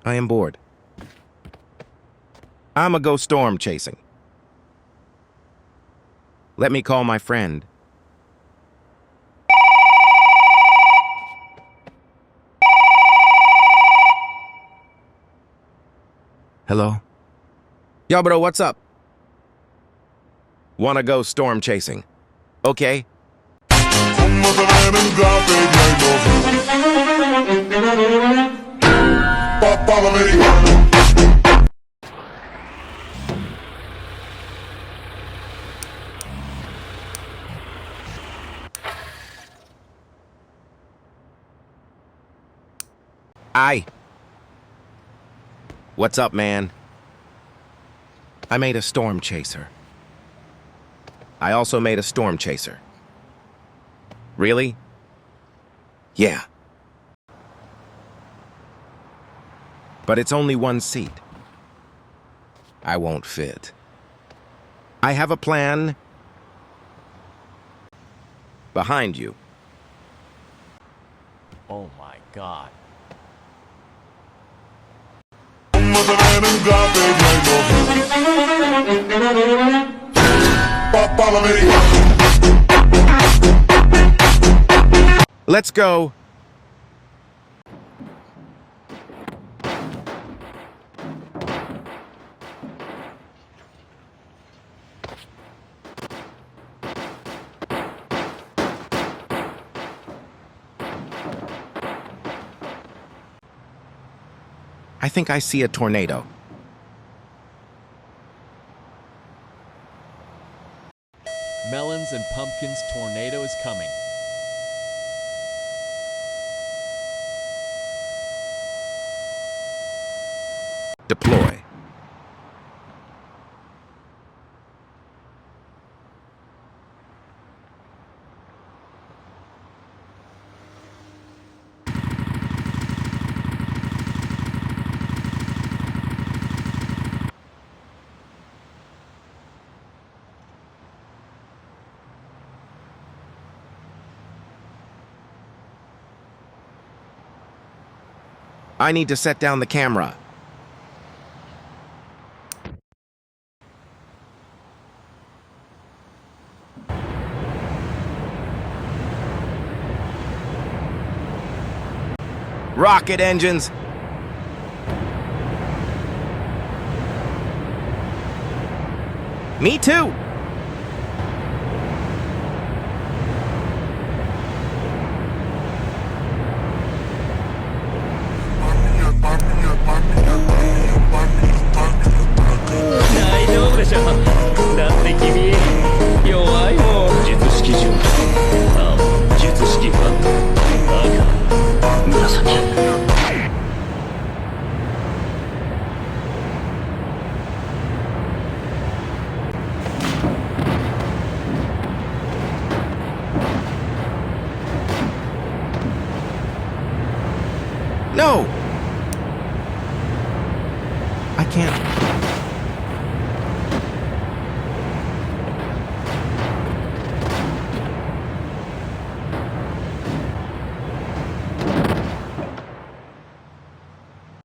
I am bored. I'ma go storm chasing. Let me call my friend. Hello? Yo, bro, what's up? Wanna go storm chasing? Okay. Aye. What's up, man? I made a storm chaser. I also made a storm chaser. Really? Yeah. But it's only one seat. I won't fit. I have a plan behind you. Oh my god. Let's go. I think I see a tornado. Melons and Pumpkins tornado is coming. Deploy. I need to set down the camera. Rocket engines. Me too. No!